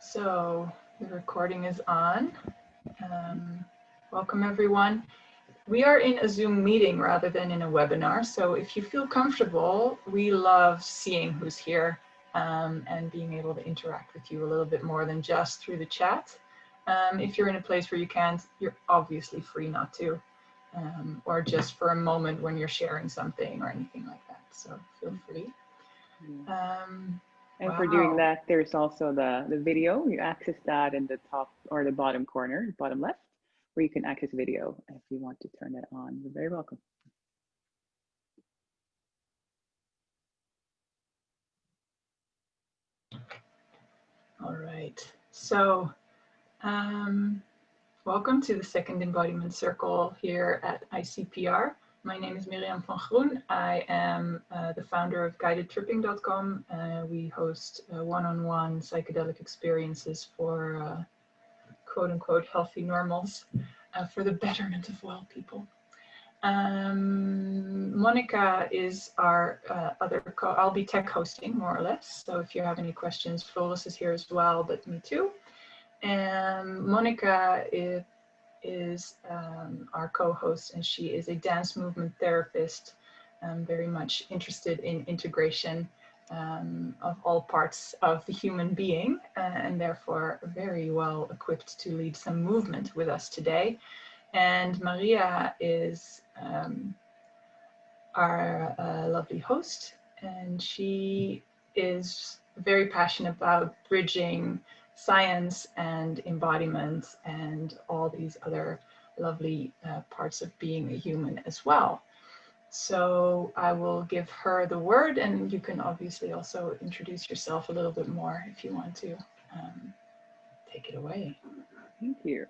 So the recording is on. Welcome everyone. We are in a Zoom meeting rather than in a webinar. So if you feel comfortable, we love seeing who's here and being able to interact with you a little bit more than just through the chat. If you're in a place where you can't, you're obviously free not to, or just for a moment when you're sharing something or anything like that. So feel free. And for doing that, there's also the video. You access that in the top or the bottom corner, bottom left, where you can access video if you want to turn that on. You're very welcome. All right. So welcome to the second embodiment circle here at ICPR. My name is Miriam van Groen. I am the founder of guidedtripping.com. We host one-on-one psychedelic experiences for quote unquote healthy normals for the betterment of well people. Monica is our I'll be tech hosting more or less. So if you have any questions, Floris is here as well, but me too. And Monica is our co-host, and she is a dance movement therapist, very much interested in integration of all parts of the human being, and therefore very well equipped to lead some movement with us today. And Maria is our lovely host, and she is very passionate about bridging science and embodiment and all these other lovely parts of being a human as well. So I will give her the word, and you can obviously also introduce yourself a little bit more if you want to. Take it away. Thank you.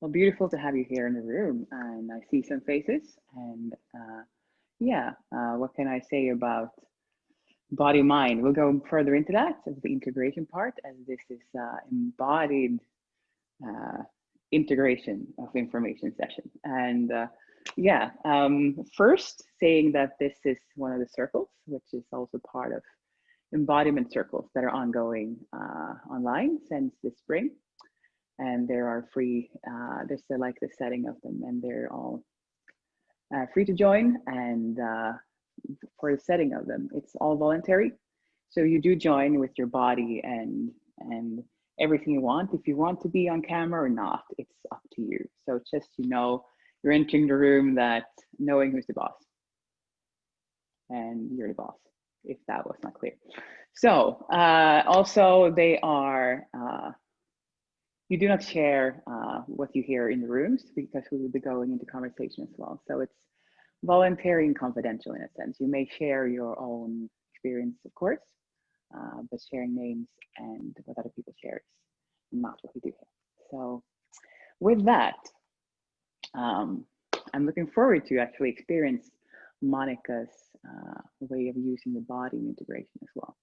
Well, beautiful to have you here in the room, and I see some faces, and what can I say about body mind? We'll go further into that as the integration part, as this is embodied integration of information session. And first saying that this is one of the circles, which is also part of embodiment circles that are ongoing online since this spring. And there are free, there's like the setting of them, and they're all free to join. And for the setting of them, it's all voluntary. So you do join with your body and everything you want. If you want to be on camera or not, it's up to you. So just, you're entering the room that knowing who's the boss. And you're the boss, if that was not clear. So also they are, you do not share what you hear in the rooms, because we will be going into conversation as well. So it's voluntary and confidential in a sense. You may share your own experience, of course, but sharing names and what other people share is not what we do here. So with that, I'm looking forward to actually experience Monica's way of using the body in integration as well.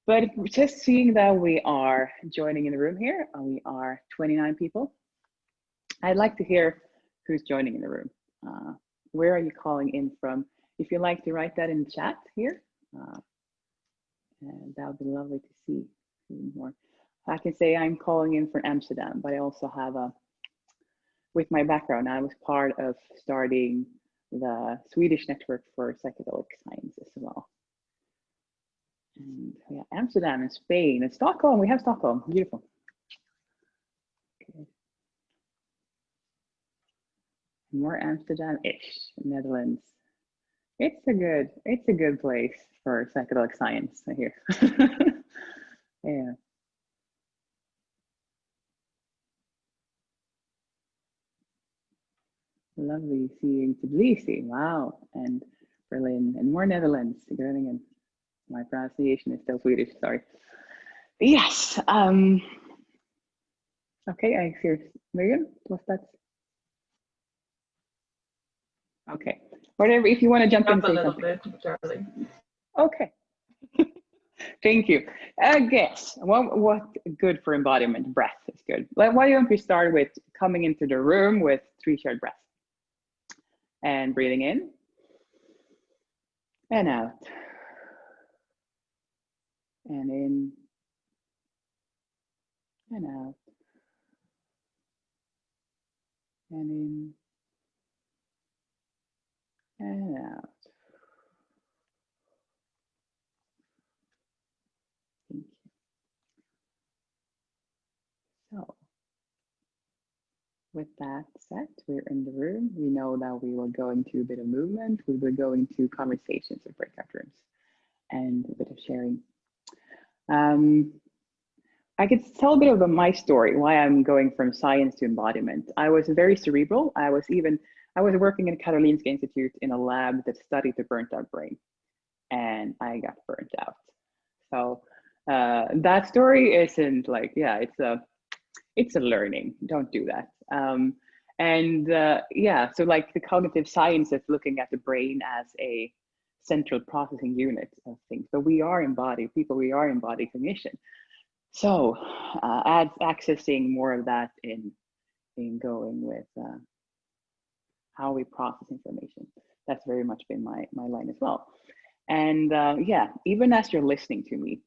But just seeing that we are joining in the room here, we are 29 people. I'd like to hear who's joining in the room. Where are you calling in from? If you'd like to write that in the chat here, and that would be lovely to see more. I can say I'm calling in from Amsterdam, but I also have with my background, I was part of starting the Swedish Network for Psychedelic Science as well. And yeah, Amsterdam and Spain and Stockholm. We have Stockholm. Beautiful. Okay. More Amsterdam-ish, Netherlands. It's a good place for psychedelic science, I hear. Yeah. Lovely seeing Tbilisi. Wow. And Berlin and more Netherlands. Groningen. My pronunciation is still Swedish, sorry. Yes. Okay, I hear Miriam. What's that? Okay. Whatever, if you want to jump in and say something. A little bit, Charlie. Okay. Thank you. Yes. What good for embodiment? Breath is good. Why don't we start with coming into the room with 3 shared breaths and breathing in and out. And in and out, and in, and out. Thank you. So, with that said, we're in the room. We know that we will go into a bit of movement. We will go into conversations and breakout rooms and a bit of sharing. I could tell a bit about my story, why I'm going from science to embodiment. I was very cerebral. I was working at Karolinska Institute in a lab that studied the burnt out brain, and I got burnt out. So that story isn't like, yeah, it's a learning. Don't do that. Yeah, so like the cognitive science is looking at the brain as a central processing unit of things, but we are embodied people. We are embodied cognition. So accessing more of that in going with how we process information. That's very much been my line as well. And yeah, even as you're listening to me,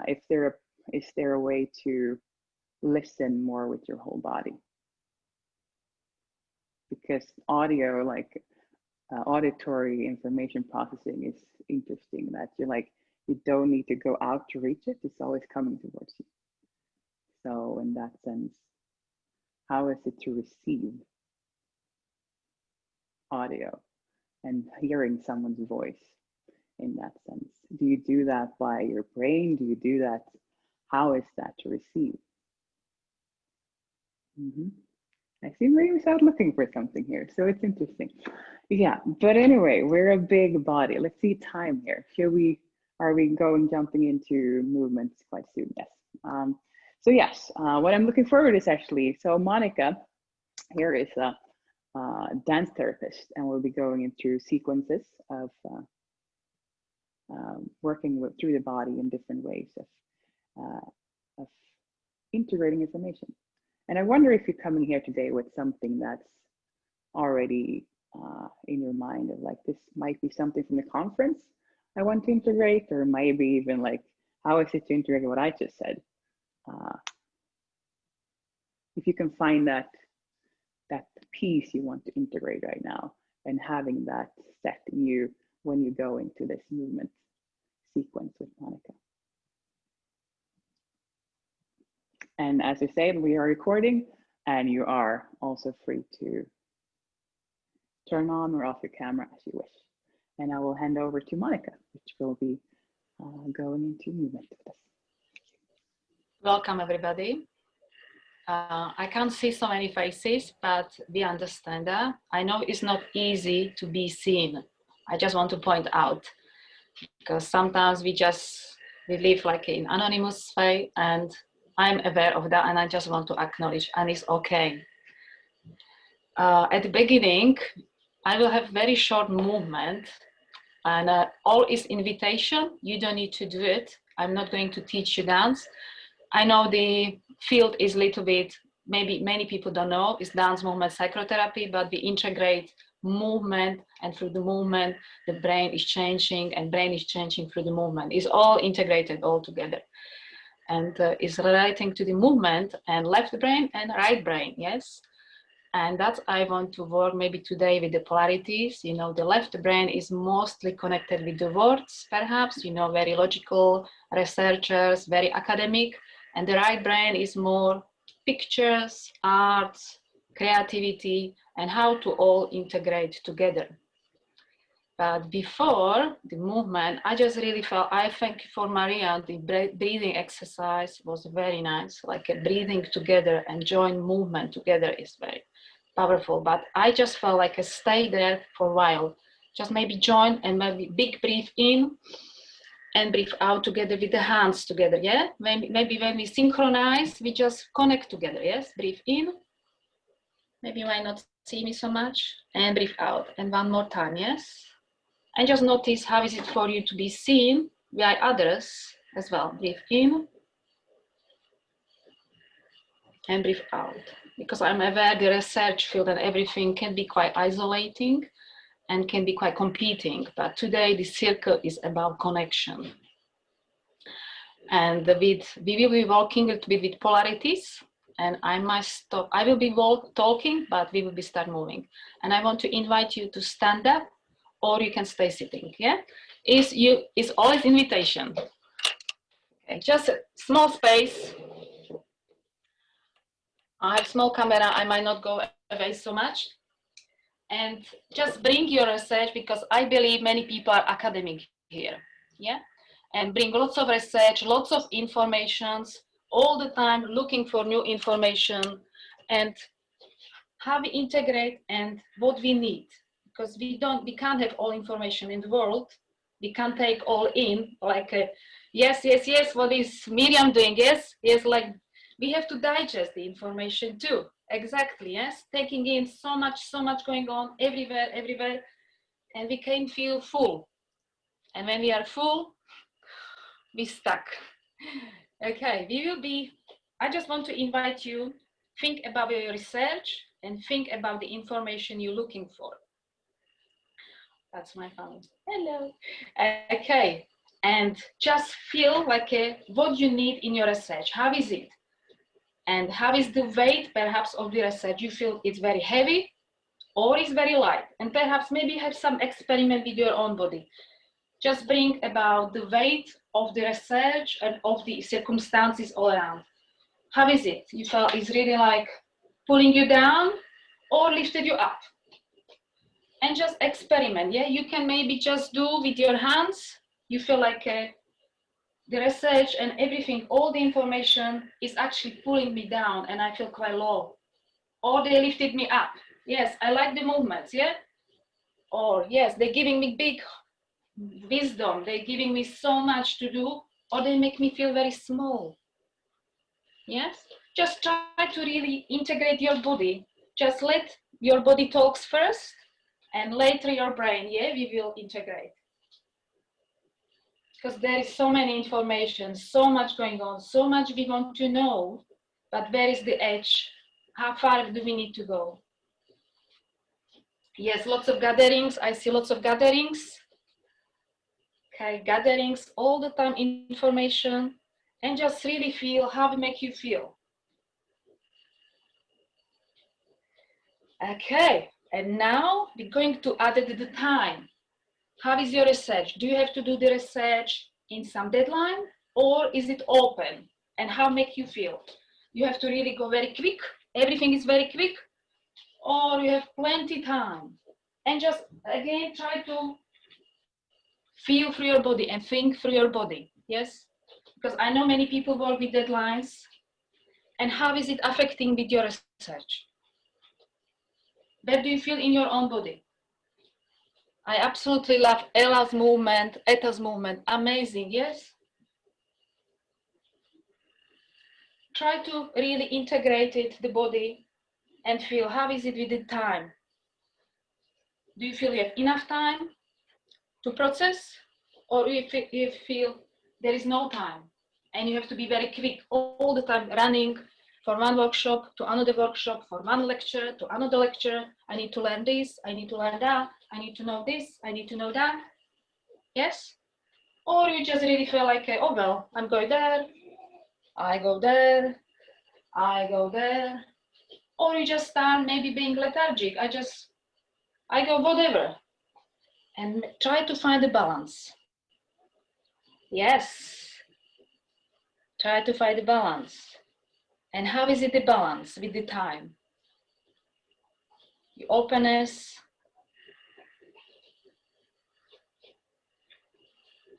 is there a way to listen more with your whole body? Because audio, like auditory information processing, is interesting. That you don't need to go out to reach it; it's always coming towards you. So, in that sense, how is it to receive audio and hearing someone's voice? In that sense, do you do that by your brain? Do you do that? How is that to receive? I see Maria's out looking for something here, so it's interesting. Yeah, but anyway, we're a big body. Let's see time here. Are we jumping into movements quite soon? Yes. So yes, what I'm looking forward is actually, so Monica here is a dance therapist, and we'll be going into sequences of working through the body in different ways of integrating information. And I wonder if you're coming here today with something that's already in your mind of like, this might be something from the conference I want to integrate, or maybe even like, how is it to integrate what I just said? If you can find that piece you want to integrate right now, and having that set in you when you go into this movement sequence with Monica. And as I said, we are recording, and you are also free to turn on or off your camera as you wish. And I will hand over to Monica, which will be going into movement with us. Welcome, everybody. I can't see so many faces, but we understand that. I know it's not easy to be seen. I just want to point out, because sometimes we live like in anonymous way, and I'm aware of that, and I just want to acknowledge, and it's okay. At the beginning, I will have very short movement, and all is invitation. You don't need to do it. I'm not going to teach you dance. I know the field is a little bit, maybe many people don't know, it's dance movement psychotherapy, but we integrate movement, and through the movement, the brain is changing, and brain is changing through the movement. It's all integrated all together. And it's relating to the movement and left brain and right brain, yes? And that I want to work maybe today with the polarities. You know, the left brain is mostly connected with the words, perhaps, you know, very logical researchers, very academic. And the right brain is more pictures, arts, creativity, and how to all integrate together. But before the movement, I just really felt, I thank you for Maria, the breathing exercise was very nice, like a breathing together and join movement together is very powerful. But I just felt like I stayed there for a while, just maybe join and maybe big breathe in and breathe out together with the hands together, yeah? Maybe when we synchronize, we just connect together, yes? Breathe in, maybe you might not see me so much, and breathe out. And one more time, yes? And just notice how is it for you to be seen by others as well. Breathe in and breathe out. Because I'm aware the research field and everything can be quite isolating and can be quite competing. But today the circle is about connection. And we will be walking a little bit with polarities, and I might stop. I will be talking, but we will be start moving. And I want to invite you to stand up, or you can stay sitting. Yeah, is always invitation. Okay, just a small space. I have small camera. I might not go away so much. And just bring your research, because I believe many people are academic here. Yeah. And bring lots of research, lots of informations, all the time looking for new information and how we integrate and what we need, because we can't have all information in the world. We can't take all in like yes, what is Miriam doing? Yes, like we have to digest the information too. Exactly, yes, taking in so much going on everywhere, and we can feel full. And when we are full, we stuck. Okay, I just want to invite you, think about your research and think about the information you're looking for. That's my phone. Hello. Okay, and just feel like what you need in your research. How is it? And how is the weight perhaps of the research? You feel it's very heavy or it's very light, and perhaps maybe have some experiment with your own body. Just bring about the weight of the research and of the circumstances all around. How is it? You felt it's really like pulling you down or lifted you up? And just experiment. Yeah, you can maybe just do with your hands. You feel like the research and everything, all the information is actually pulling me down and I feel quite low. Or they lifted me up. Yes, I like the movements. Yeah. Or yes, they're giving me big wisdom, they're giving me so much to do, or they make me feel very small. Yes, just try to really integrate your body. Just let your body talks first, and later your brain, yeah, we will integrate. Because there is so many information, so much going on, so much we want to know, but where is the edge? How far do we need to go? Yes, lots of gatherings. I see lots of gatherings. Okay, gatherings all the time, information, and just really feel how it make you feel. Okay, and now we're going to add the time. How is your research? Do you have to do the research in some deadline, or is it open? And how make you feel? You have to really go very quick, everything is very quick, or you have plenty time? And just again try to feel through your body and think through your body. Yes, because I know many people work with deadlines. And how is it affecting with your research? Where do you feel in your own body? I absolutely love Ella's movement, Eta's movement. Amazing, yes? Try to really integrate it, the body, and feel how is it with the time? Do you feel you have enough time to process? Or you feel there is no time and you have to be very quick all the time, running from one workshop to another workshop, from one lecture to another lecture. I need to learn this, I need to learn that, I need to know this, I need to know that. Yes? Or you just really feel like, oh well, I'm going there, I go there, I go there. Or you just start maybe being lethargic. I go whatever. And try to find a balance. Yes. Try to find a balance. And how is it the balance with the time? The openness.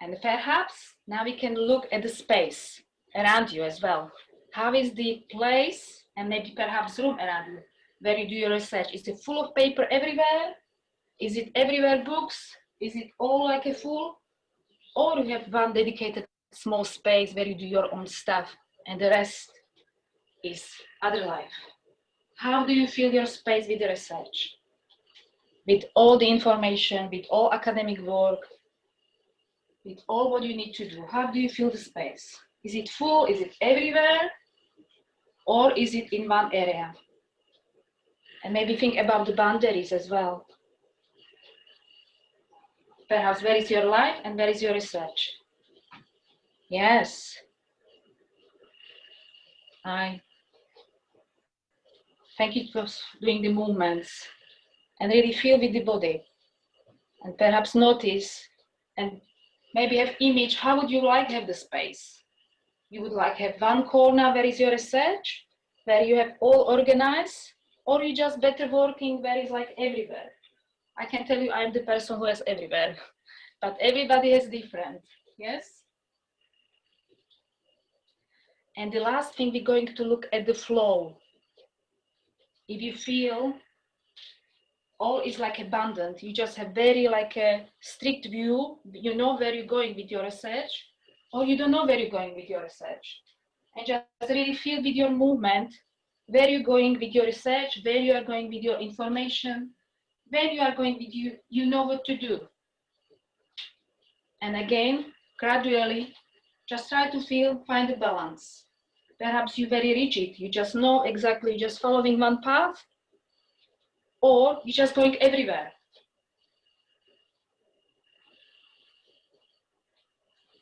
And perhaps now we can look at the space around you as well. How is the place and maybe perhaps room around you where you do your research? Is it full of paper everywhere? Is it everywhere books? Is it all like a full? Or you have one dedicated small space where you do your own stuff and the rest is other life? How do you feel your space with the research? With all the information, with all academic work, with all what you need to do, how do you feel the space? Is it full? Is it everywhere? Or is it in one area? And maybe think about the boundaries as well. Perhaps where is your life and where is your research? Yes. I thank you for doing the movements and really feel with the body, and perhaps notice and maybe have image, how would you like to have the space? You would like have one corner where is your research, where you have all organized, or you just better working where it's like everywhere? I can tell you I'm the person who has everywhere, but everybody has different, yes? And the last thing, we're going to look at the flow. If you feel all is like abundant, you just have very like a strict view, you know where you're going with your research, or you don't know where you're going with your research. And just really feel with your movement, where you're going with your research, where you are going with your information, where you are going with you know what to do. And again, gradually, just try to find a balance. Perhaps you're very rigid, you just know exactly, you're just following one path, or you're just going everywhere.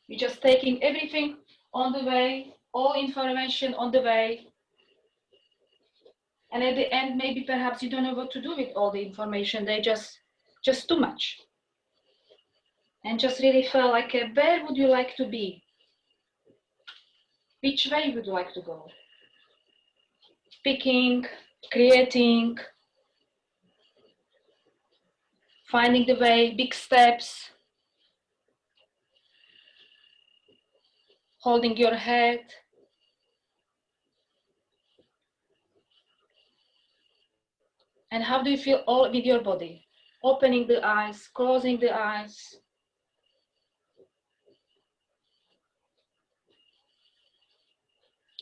You're just taking everything on the way, all information on the way. And at the end, maybe perhaps you don't know what to do with all the information. They just too much. And just really feel like, where would you like to be? Which way would you like to go? Picking, creating, finding the way, big steps, holding your head. And how do you feel all with your body? Opening the eyes, closing the eyes.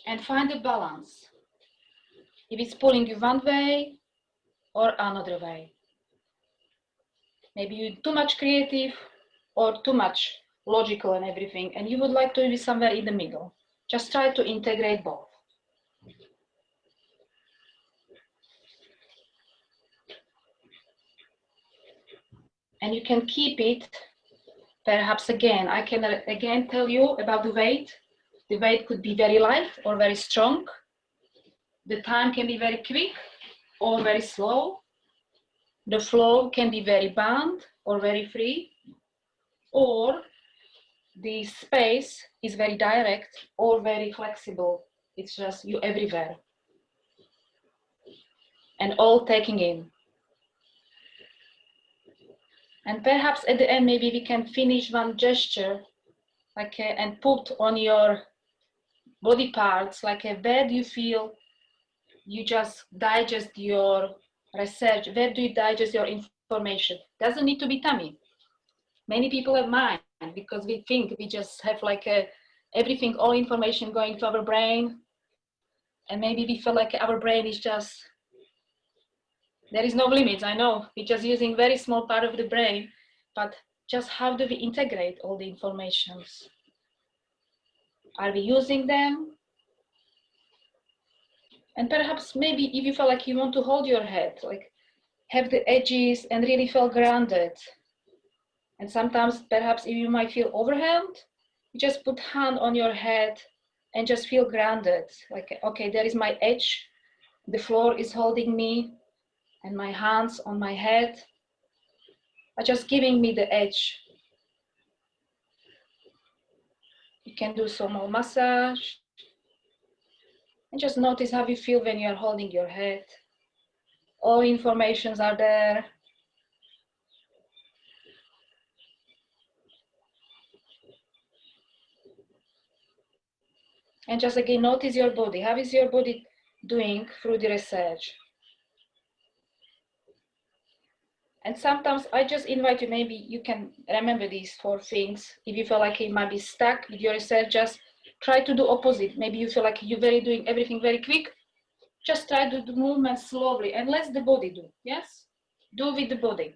And find a balance. If it's pulling you one way or another way. Maybe you're too much creative or too much logical and everything, and you would like to be somewhere in the middle. Just try to integrate both. And you can keep it, perhaps again, I can again tell you about the weight. The weight could be very light or very strong. The time can be very quick or very slow. The flow can be very bound or very free, or the space is very direct or very flexible. It's just you everywhere. And all taking in. And perhaps at the end, maybe we can finish one gesture, like and put on your body parts, like where do you feel you just digest your research? Where do you digest your information? Doesn't need to be tummy. Many people have mind because we think we just have like everything, all information going to our brain, and maybe we feel like our brain is just, there is no limits. I know we're just using very small part of the brain, but just how do we integrate all the informations? Are we using them? And perhaps maybe if you feel like you want to hold your head, like have the edges and really feel grounded. And sometimes perhaps if you might feel overwhelmed, you just put hand on your head and just feel grounded. Like, okay, there is my edge. The floor is holding me and my hands on my head are just giving me the edge. You can do some more massage. And just notice how you feel when you're holding your head. All informations are there. And just again, notice your body. How is your body doing through the research? And sometimes I just invite you, maybe you can remember these 4 things. If you feel like it might be stuck with your research, just try to do opposite. Maybe you feel like you're doing everything very quick. Just try to do movement slowly and let the body do, yes? Do with the body.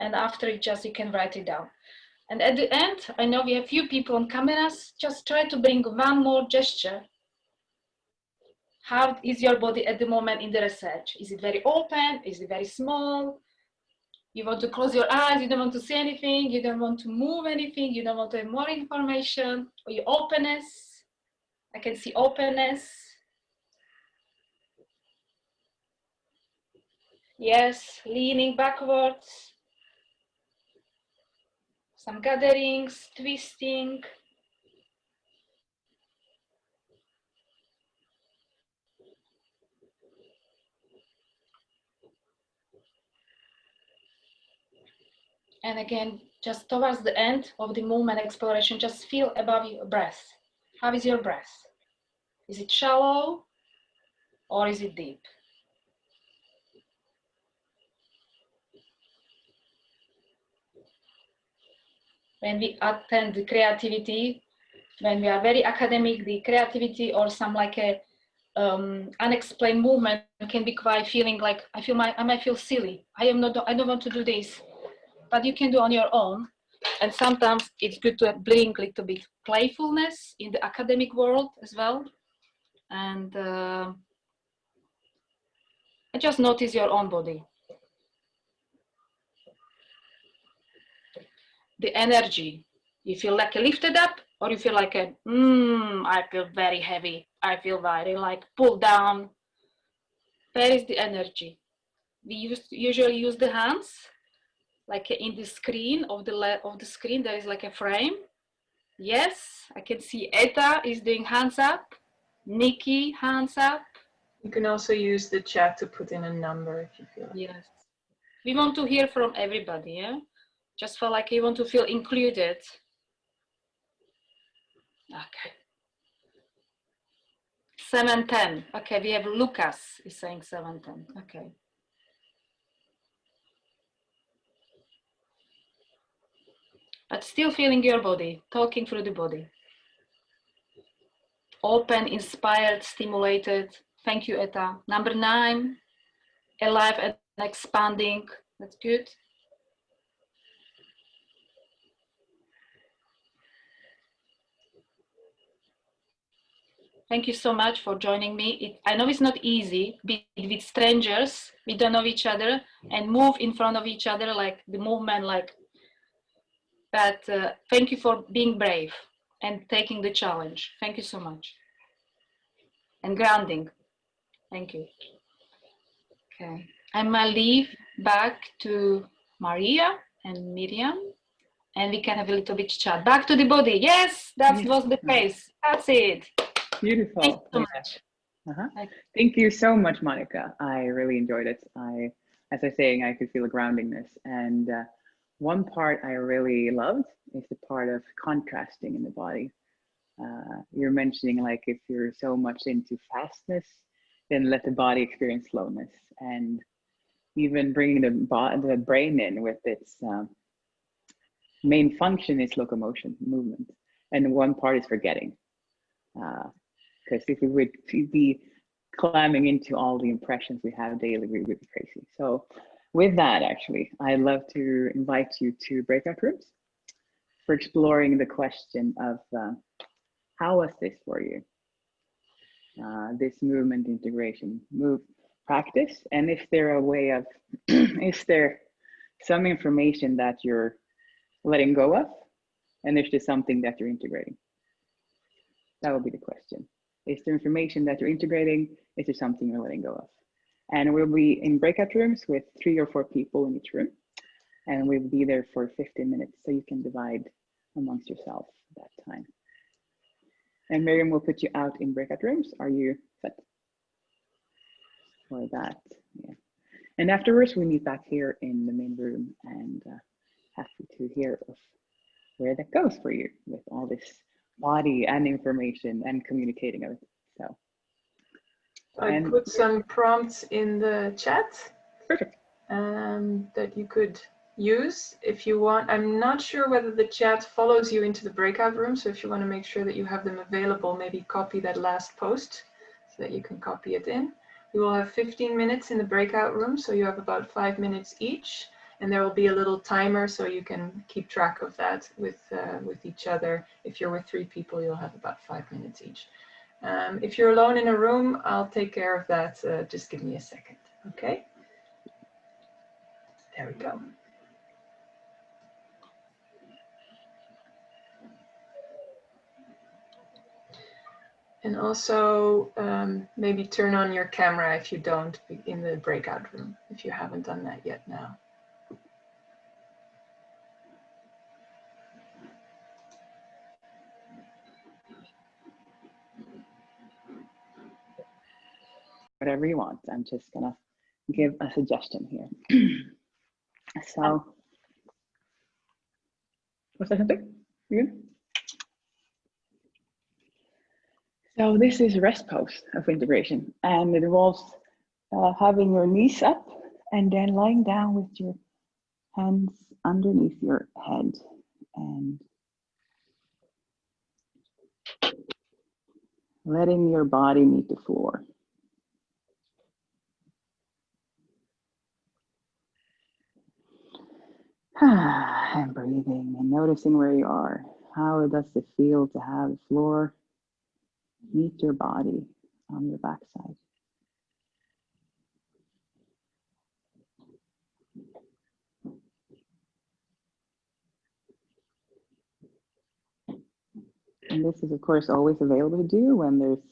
And after it, just you can write it down. And at the end, I know we have few people on cameras, just try to bring one more gesture. How is your body at the moment in the research? Is it very open? Is it very small? You want to close your eyes, you don't want to see anything, you don't want to move anything, you don't want to have more information, or your openness. I can see openness. Yes, leaning backwards. Some gatherings, twisting. And again, just towards the end of the movement exploration, just feel above your breath. How is your breath? Is it shallow or is it deep? When we attend the creativity, when we are very academic, the creativity or some like a unexplained movement can be quite feeling like I might feel silly. I don't want to do this, but you can do on your own. And sometimes it's good to bring a little bit playfulness in the academic world as well. And just notice your own body. The energy. You feel like lifted up, or you feel like I feel very heavy. I feel very like pulled down. Where is the energy? We usually use the hands, like in the screen of the screen. There is like a frame. Yes, I can see Eta is doing hands up. Nikki, hands up. You can also use the chat to put in a number if you feel like. Yes. We want to hear from everybody, yeah? Just feel like you want to feel included. Okay. 7:10. Okay, we have Lucas is saying 7:10. Okay. But still feeling your body, talking through the body. Open, inspired, stimulated. Thank you, Eta. Number 9, alive and expanding. That's good. Thank you so much for joining me. I know it's not easy, be with strangers, we don't know each other, and move in front of each other, like the movement, like, but thank you for being brave and taking the challenge. Thank you so much. And grounding. Thank you. Okay. I might leave back to Maria and Miriam, and we can have a little bit chat. Back to the body. Yes, that was the case. That's it. Beautiful. Thank you so much. Thank you so much, Monica. I really enjoyed it. As I was saying, I could feel a groundingness. And one part I really loved is the part of contrasting in the body. You're mentioning like if you're so much into fastness, then let the body experience slowness. And even bringing the brain in with its main function is locomotion, movement. And one part is forgetting. Because if we would be climbing into all the impressions we have daily, we would be crazy. So with that, actually, I'd love to invite you to breakout rooms for exploring the question of how was this for you? This movement integration practice, and is there a way of, is there some information that you're letting go of, and is there something that you're integrating? That would be the question. Is there information that you're integrating? Is there something you're letting go of? And we'll be in breakout rooms with 3 or 4 people in each room. And we'll be there for 15 minutes, so you can divide amongst yourself that time. And Miriam will put you out in breakout rooms. Are you set for that? Yeah. And afterwards, we meet back here in the main room, and happy to hear of where that goes for you with all this body and information and communicating of it. So I put some prompts in the chat. Perfect. That you could use if you want. I'm not sure whether the chat follows you into the breakout room, so if you want to make sure that you have them available, maybe copy that last post so that you can copy it in. We will have 15 minutes in the breakout room, so you have about 5 minutes each, and there will be a little timer so you can keep track of that with each other. If you're with 3 people, you'll have about 5 minutes each. If you're alone in a room, I'll take care of that. Just give me a second, okay? There we go. And also maybe turn on your camera if you don't in the breakout room. If if you haven't done that yet now. Whatever you want. I'm just gonna give a suggestion here. So, was that something? You good? So this is rest pose of integration, and it involves having your knees up and then lying down with your hands underneath your head and letting your body meet the floor. And breathing and noticing where you are. How does it feel to have the floor meet your body on your backside? And this is, of course, always available to do when there's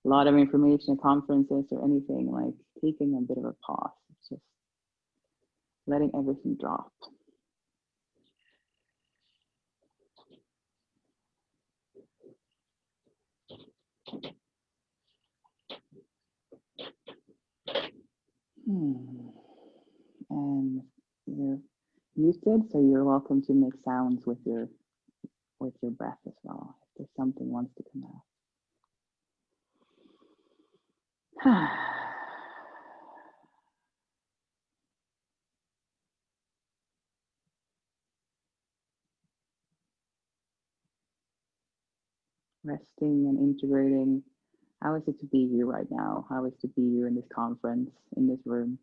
a lot of information at conferences or anything, like taking a bit of a pause. It's just letting everything drop. And you're muted, so you're welcome to make sounds with your breath as well, if there's something wants to come out. Resting and integrating. How is it to be you right now? How is it to be you in this conference, in this room?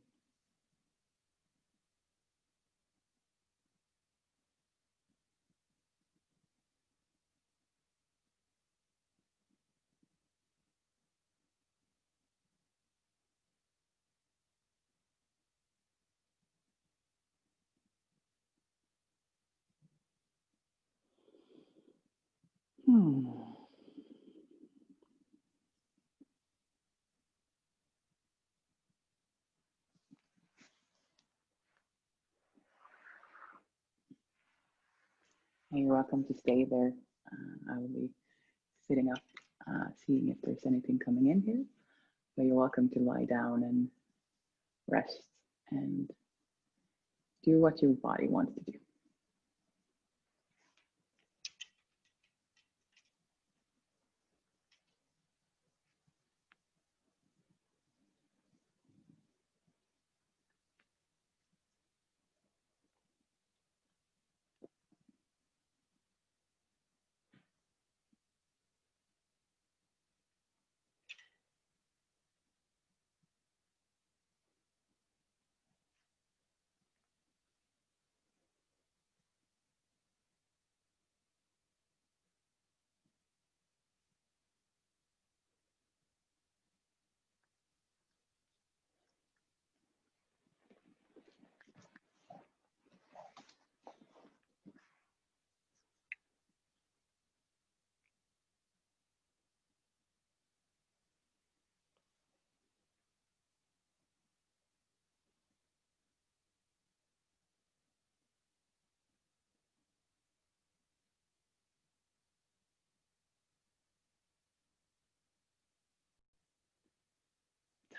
And you're welcome to stay there. I will be sitting up, seeing if there's anything coming in here. But you're welcome to lie down and rest and do what your body wants to do.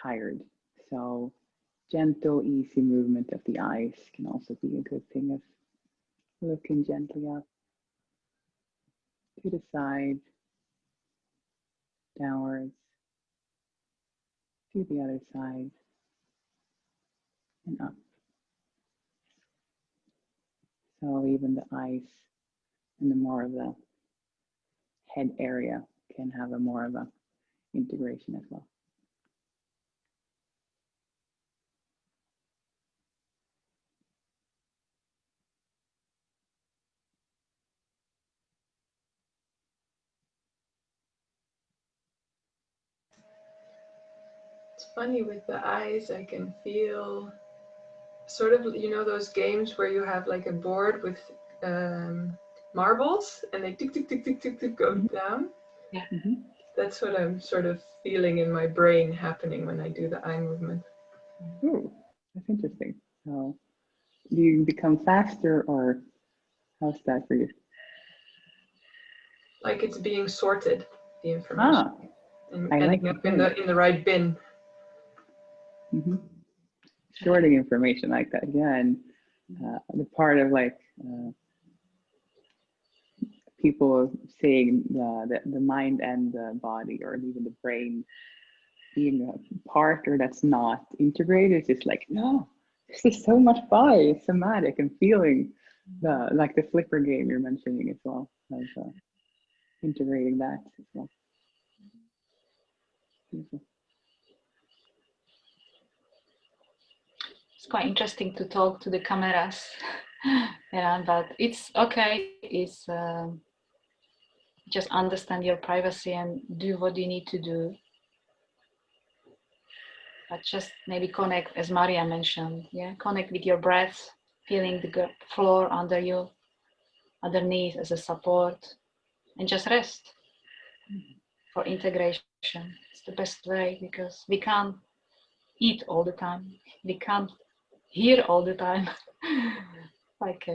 Tired. So gentle, easy movement of the eyes can also be a good thing of looking gently up to the side, downwards, to the other side, and up. So even the eyes and the more of the head area can have a more of a integration as well. It's funny with the eyes, I can feel sort of, you know, those games where you have like a board with marbles and they tick, tick, tick, tick, tick, tick, go down. Yeah. That's what I'm sort of feeling in my brain happening when I do the eye movement. Ooh, That's interesting. So do you become faster, or how's that for you? Like it's being sorted, the information, and I like ending up in the right bin. Mm-hmm. Sorting information like that. Yeah, and the part of like people saying the mind and the body, or even the brain, being a part or that's not integrated. It's just like, no, this is so much body, somatic, and feeling like the flipper game you're mentioning as well, of integrating that as well. Beautiful. It's quite interesting to talk to the cameras. Yeah, but it's okay. It's just understand your privacy and do what you need to do. But just maybe connect, as Maria mentioned, yeah, connect with your breath, feeling the floor under you, underneath as a support, and just rest for integration. It's the best way, because we can't eat all the time. We can't hear all the time. Like,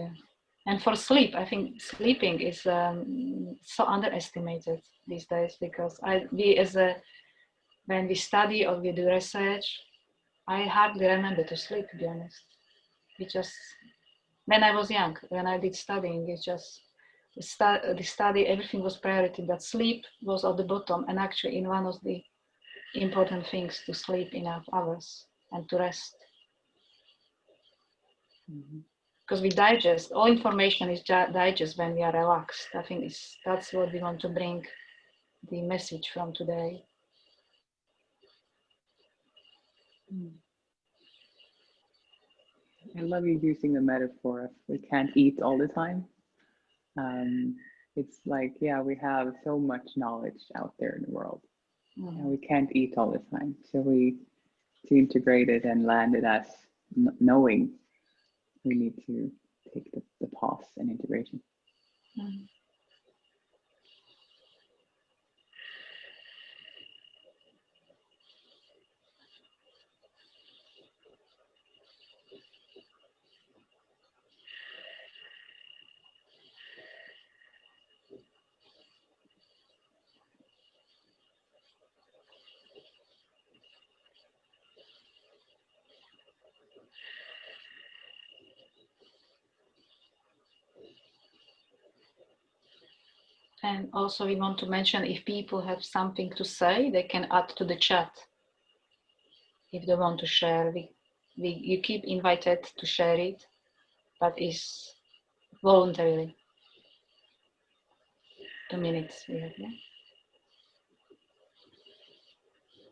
and for sleep, I think sleeping is so underestimated these days, because when we study or we do research, I hardly remember to sleep, to be honest. When I was young, when I did studying, it's just the study, everything was priority, but sleep was at the bottom, and actually in one of the important things to sleep enough hours and to rest. Because we digest, all information is digest when we are relaxed. I think that's what we want to bring, the message from today. I love you using the metaphor of we can't eat all the time. It's like, yeah, we have so much knowledge out there in the world, and we can't eat all the time. So to integrate it and land it as knowing, we need to take the pause and integration. And also we want to mention, if people have something to say, they can add to the chat. If they want to share, you keep invited to share it, but it's voluntarily. 2 minutes we have, yeah?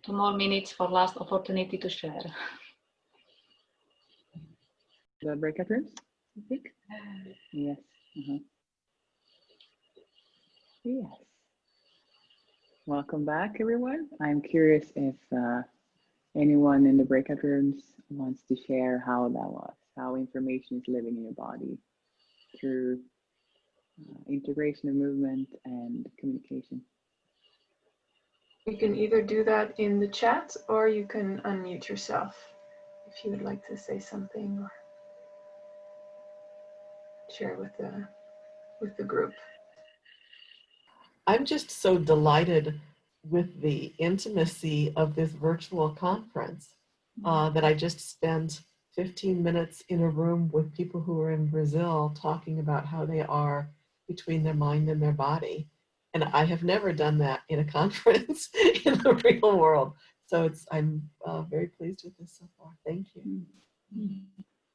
2 more minutes for last opportunity to share. The breakout rooms, I think? Yes. Yes. Welcome back, everyone. I'm curious if anyone in the breakout rooms wants to share how that was, how information is living in your body through integration of movement and communication. You can either do that in the chat, or you can unmute yourself if you would like to say something or share with the group. I'm just so delighted with the intimacy of this virtual conference that I just spent 15 minutes in a room with people who are in Brazil talking about how they are between their mind and their body. And I have never done that in a conference in the real world. So I'm very pleased with this so far. Thank you.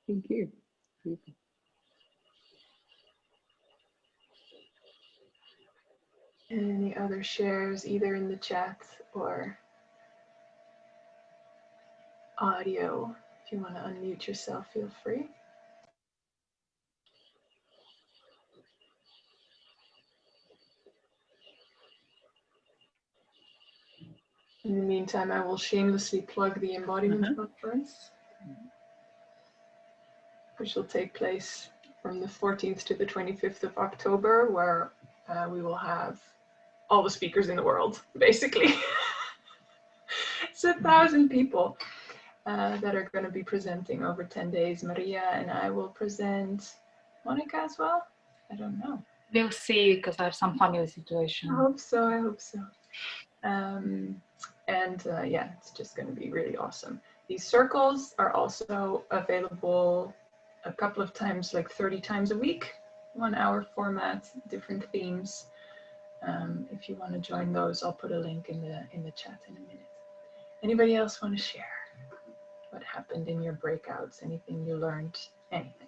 Thank you. Beautiful. Any other shares, either in the chat or audio? If you want to unmute yourself, feel free. In the meantime, I will shamelessly plug the Embodiment Conference, which will take place from the 14th to the 25th of October, where we will have all the speakers in the world, basically. It's 1,000 people. that are going to be presenting over 10 days. Maria and I will present. Monica as well? I don't know. We'll see, because I have some family situation. I hope so. I hope so. Yeah, it's just going to be really awesome. These circles are also available a couple of times, like 30 times a week, 1 hour format, different themes. If you want to join those, I'll put a link in the chat in a minute. Anybody else want to share what happened in your breakouts? Anything you learned? Anything?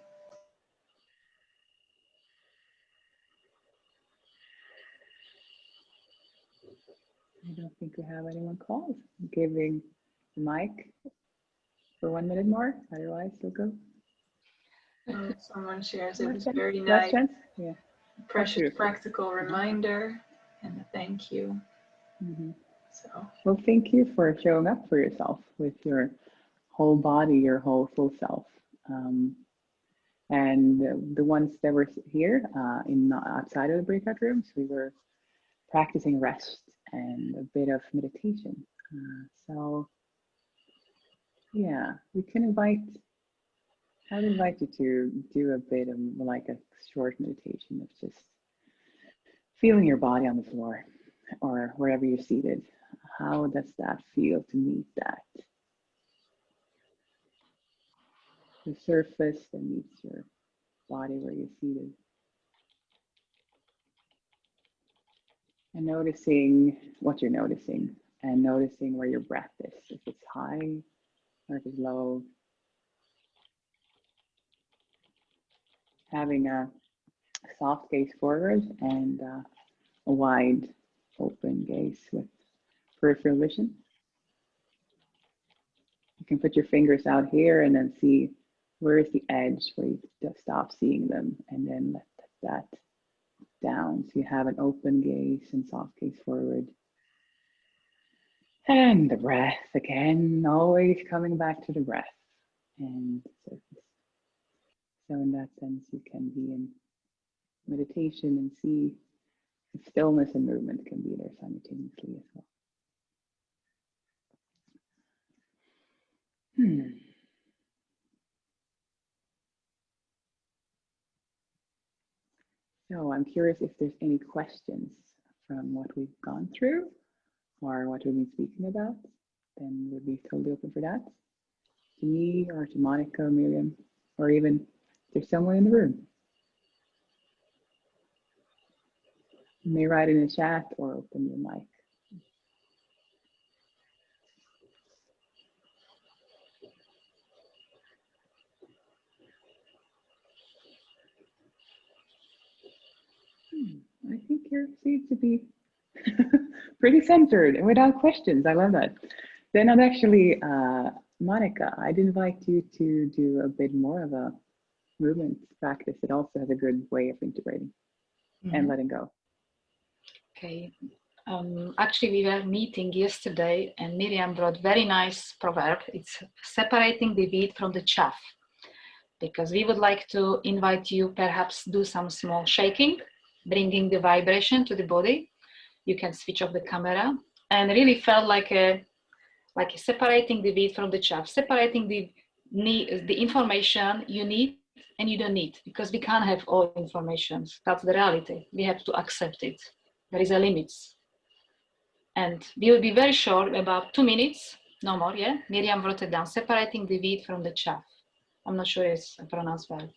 I don't think we have anyone called. I'm giving the mic for 1 minute more, otherwise we'll go. Oh, someone shares. It was Last very chance. nice. Last chance. Yeah. Precious Beautiful. practical reminder and a thank you. Mm-hmm. So. Well, thank you for showing up for yourself with your whole body, your whole full self. And the ones that were here outside of the breakout rooms, we were practicing rest and a bit of meditation. So yeah, we can I would invite you to do a bit of like a short meditation of just feeling your body on the floor or wherever you're seated. How does that feel to meet that? The surface that meets your body where you're seated. And noticing what you're noticing and noticing where your breath is, if it's high or if it's low. Having a soft gaze forward and a wide open gaze with peripheral vision. You can put your fingers out here and then see where is the edge where you just stop seeing them, and then let that down. So you have an open gaze and soft gaze forward. And the breath again, always coming back to the breath and surface. So in that sense, you can be in meditation and see if stillness and movement can be there simultaneously as well. So I'm curious if there's any questions from what we've gone through or what we've been speaking about, then we'll be totally open for that. To me or to Monica or Miriam, or even if there's someone in the room. You may write in the chat or open your mic. I think you seem to be pretty centered and without questions. I love that. Then I'd actually, Monica, I'd invite you to do a bit more of a movement practice. It also has a good way of integrating and letting go. Okay. Actually, we were meeting yesterday and Miriam brought very nice proverb. It's separating the wheat from the chaff. Because we would like to invite you perhaps do some small shaking, bringing the vibration to the body. You can switch off the camera and really felt like separating the wheat from the chaff, separating the information you need and you don't need, because we can't have all information. That's the reality. We have to accept it. There is a limit. And we will be very short, about 2 minutes, no more, yeah? Miriam wrote it down, separating the wheat from the chaff. I'm not sure it's pronounced well.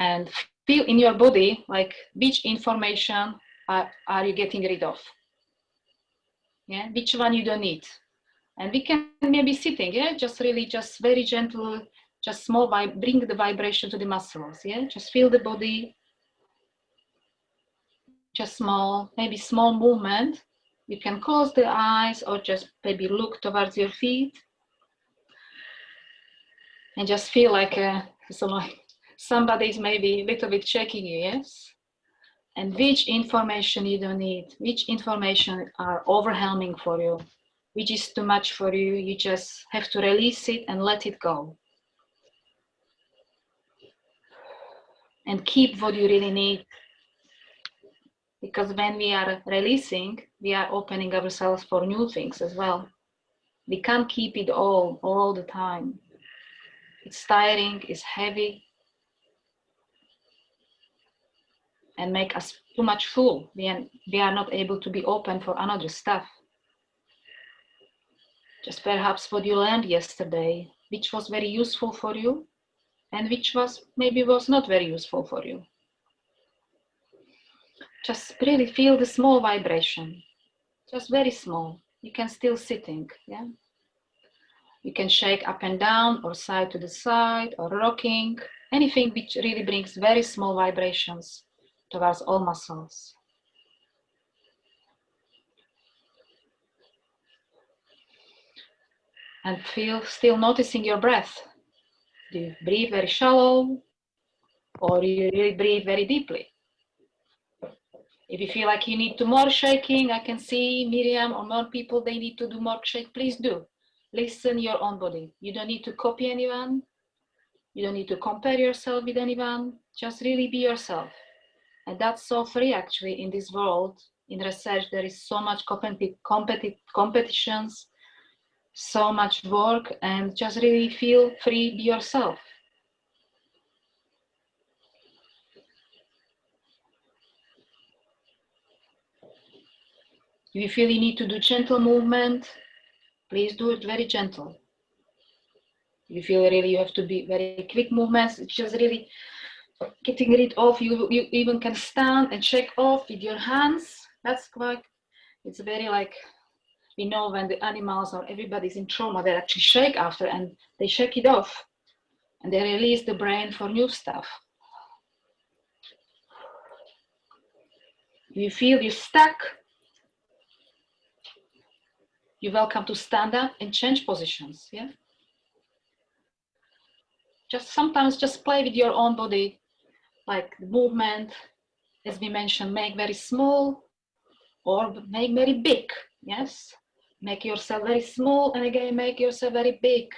And feel in your body, like which information are you getting rid of? Yeah, which one you don't need? And we can maybe sitting, yeah, just really, just very gentle, just small, bring the vibration to the muscles, yeah? Just feel the body, just small, maybe small movement. You can close the eyes or just maybe look towards your feet. And just feel like somebody is maybe a little bit checking you, yes? And which information you don't need, which information are overwhelming for you, which is too much for you, you just have to release it and let it go. And keep what you really need. Because when we are releasing, we are opening ourselves for new things as well. We can't keep it all the time. It's tiring, it's heavy, and make us too much full. We are not able to be open for another stuff. Just perhaps what you learned yesterday, which was very useful for you, and which was not very useful for you. Just really feel the small vibration, just very small. You can still sitting, yeah? You can shake up and down or side to the side or rocking, anything which really brings very small vibrations towards all muscles. And feel still noticing your breath. Do you breathe very shallow or you really breathe very deeply? If you feel like you need to more shaking, I can see Miriam or more people, they need to do more shake, please do. Listen your own body. You don't need to copy anyone. You don't need to compare yourself with anyone. Just really be yourself. And that's so free actually in this world. In research, there is so much competitions, so much work, and just really feel free, be yourself. If you feel you need to do gentle movement, please do it very gentle. If you feel really you have to be very quick movements, it's just really getting rid of, you even can stand and shake off with your hands. That's quite, it's very like, we know when the animals or everybody's in trauma, they actually shake after and they shake it off and they release the brain for new stuff. If you feel you're stuck, you're welcome to stand up and change positions, yeah? Just sometimes just play with your own body, like the movement, as we mentioned, make very small or make very big, yes? Make yourself very small and again make yourself very big.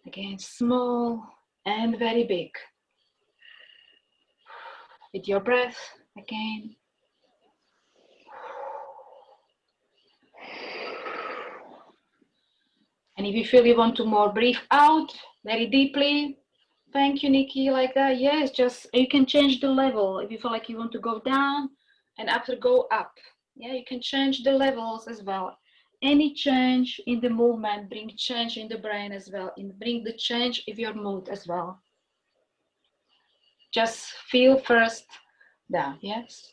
Again, small and very big. With your breath, again. And if you feel you want to more breathe out very deeply, thank you, Nikki, like that. Yes, just you can change the level. If you feel like you want to go down and after go up, yeah, you can change the levels as well. Any change in the movement bring change in the brain as well, and bring the change of your mood as well. Just feel first down, yes?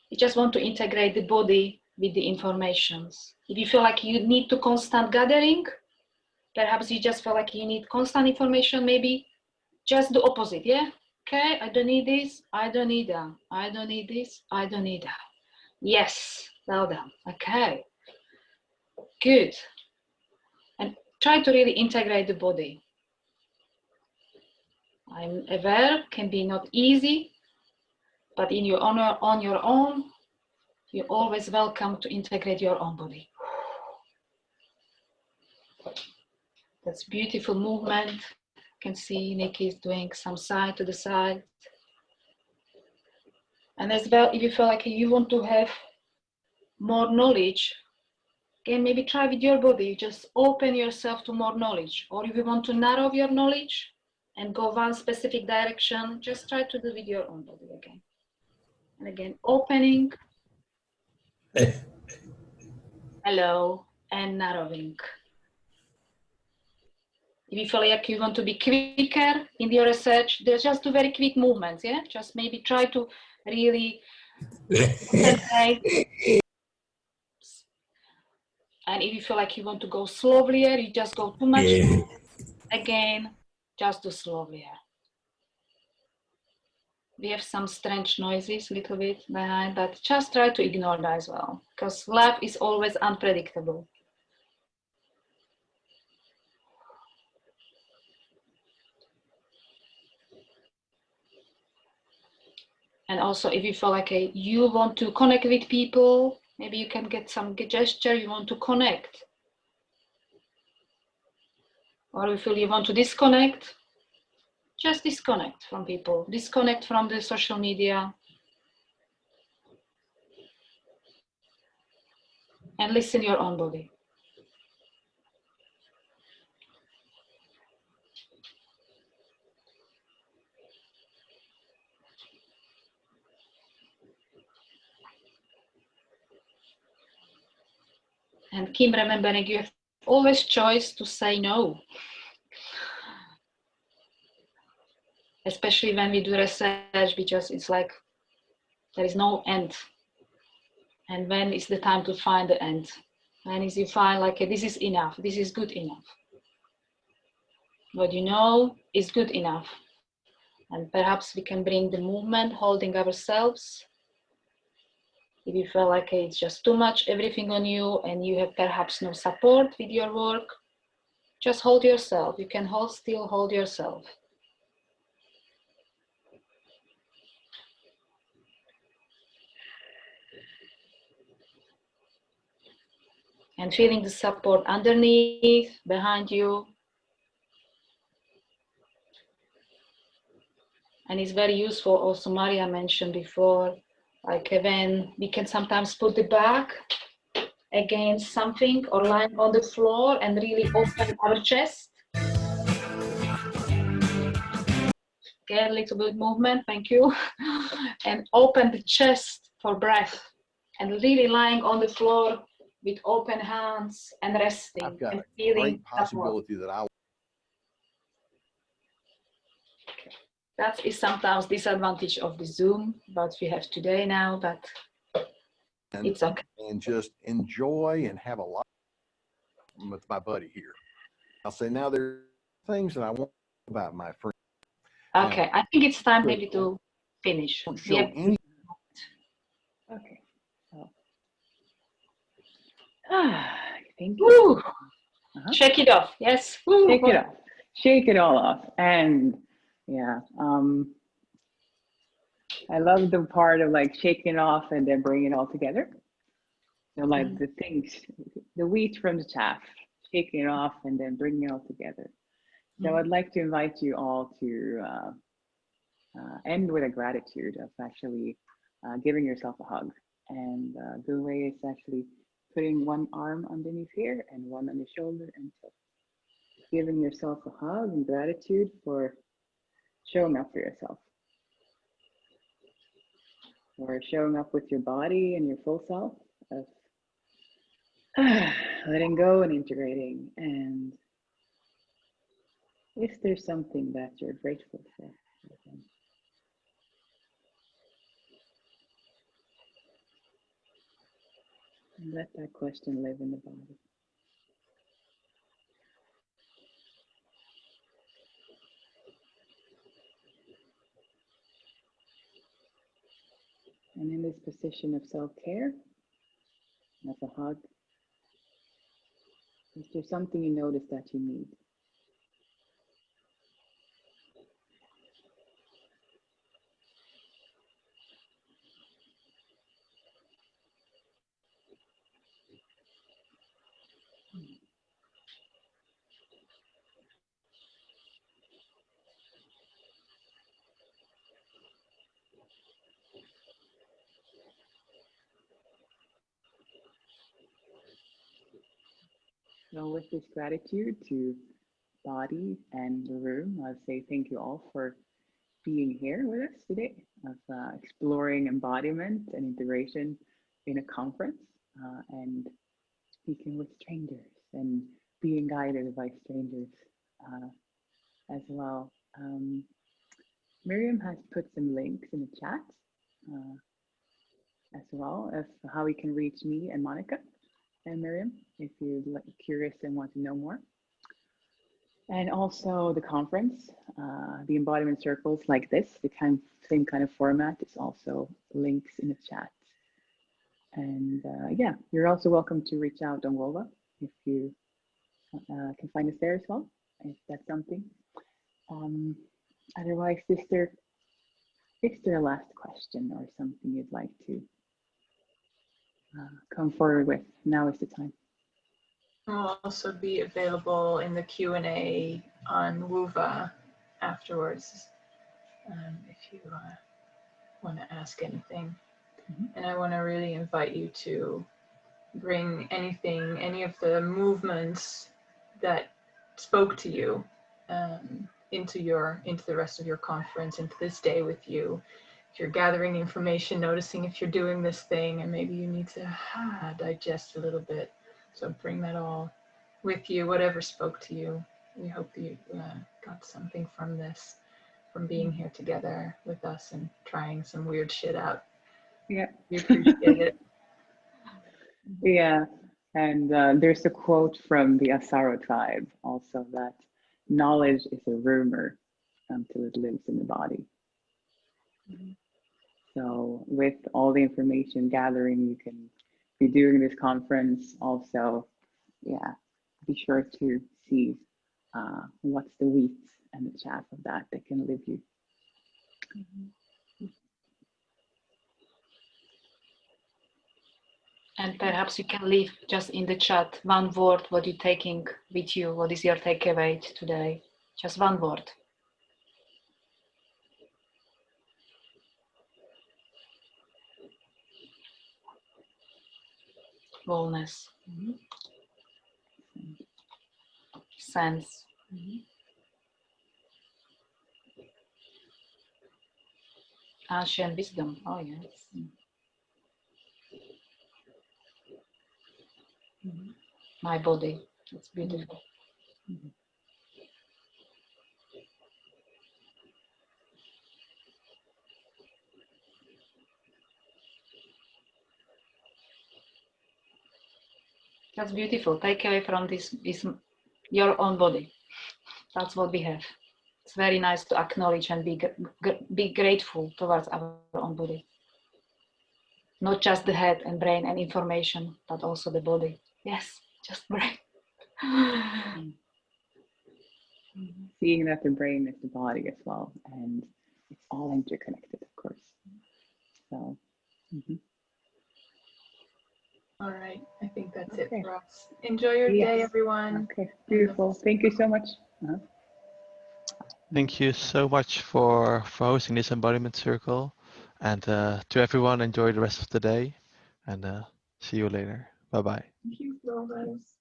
You just want to integrate the body with the informations. If you feel like you need to constant gathering, perhaps you just feel like you need constant information, maybe just the opposite, yeah? Okay, I don't need this, I don't need that. I don't need this, I don't need that. Yes, well done, okay. Good. And try to really integrate the body. I'm aware, can be not easy, but in your honor, on your own, you're always welcome to integrate your own body. That's beautiful movement. You can see Nikki is doing some side to the side. And as well, if you feel like you want to have more knowledge, again, maybe try with your body, just open yourself to more knowledge. Or if you want to narrow your knowledge and go one specific direction, just try to do with your own body again. And again, opening. Hello, and narrowing. If you feel like you want to be quicker in your research, there's just two very quick movements, yeah? Just maybe try to really concentrate. And if you feel like you want to go slowlier, you just go too much. Again, just do slowlier. We have some strange noises a little bit behind, but just try to ignore that as well, because life is always unpredictable. And also, if you feel like you want to connect with people, maybe you can get some gesture, you want to connect. Or if you feel you want to disconnect, just disconnect from people, disconnect from the social media. And listen your own body. And Kim, remembering you have always choice to say no. Especially when we do research, because it's like there is no end. And when is the time to find the end? When is you find like, this is enough, this is good enough. What you know is good enough. And perhaps we can bring the movement, holding ourselves. If you feel like it's just too much, everything on you, and you have perhaps no support with your work, just hold yourself. You can still hold yourself. And feeling the support underneath, behind you. And it's very useful, also Maria mentioned before, like when we can sometimes put the back against something or lying on the floor and really open our chest. Get a little bit movement, thank you. And open the chest for breath. And really lying on the floor with open hands and resting. I've got and a feeling great possibility that I. That is sometimes disadvantage of the Zoom, but we have today now, but it's okay. And just enjoy and have a lot with my buddy here. I'll say now there are things that I want about my friend. Okay, now, I think it's time maybe to finish. Don't show any. Okay. So, thank you. Shake it off. Yes. Woo. Shake it off. Shake it all off. And yeah, I love the part of like shaking it off and then bringing it all together. So like the things, the wheat from the chaff, shaking it off and then bringing it all together. So I'd like to invite you all to end with a gratitude of actually giving yourself a hug. And the way is actually putting one arm underneath here and one on the shoulder and so giving yourself a hug and gratitude for showing up for yourself. Or showing up with your body and your full self of letting go and integrating. And if there's something that you're grateful for, and let that question live in the body. And in this position of self-care, as a hug, is there something you notice that you need? So with this gratitude to body and the room, I'll say thank you all for being here with us today, of exploring embodiment and integration in a conference and speaking with strangers and being guided by strangers as well. Miriam has put some links in the chat as well of how you can reach me and Monica and Miriam if you're curious and want to know more. And also the conference, the embodiment circles like this, the same kind of format is also links in the chat. And yeah, you're also welcome to reach out on Wolva if you can find us there as well, if that's something. Otherwise, is there a last question or something you'd like to come forward with? Now is the time. Will also be available in the Q&A on Wova afterwards if you want to ask anything. And I want to really invite you to bring anything, any of the movements that spoke to you into the rest of your conference, into this day with you. If you're gathering information, noticing if you're doing this thing and maybe you need to digest a little bit, So bring that all with you, whatever spoke to you. We hope you got something from this, from being here together with us and trying some weird shit out. Yeah. We appreciate it. Yeah. And there's a quote from the Asaro tribe also that knowledge is a rumor until it lives in the body. So with all the information gathering you can be doing this conference, also, yeah, be sure to see what's the wheat and the chaff of that can live you. And perhaps you can leave just in the chat one word, what you're taking with you, what is your takeaway today? Just one word. Wholeness. Sense. Ancient wisdom. Oh, yes. My body. It's beautiful. That's beautiful. Take away from this is your own body. That's what we have. It's very nice to acknowledge and be grateful towards our own body. Not just the head and brain and information, but also the body. Yes, just brain. Seeing that the brain is the body as well, and it's all interconnected, of course. So. All right, I think that's Okay. it for us. Enjoy your day, everyone. Okay, beautiful. Thank you so much. Thank you so much for hosting this embodiment circle, and to everyone, enjoy the rest of the day, and see you later. Bye bye. Thank you, Flores.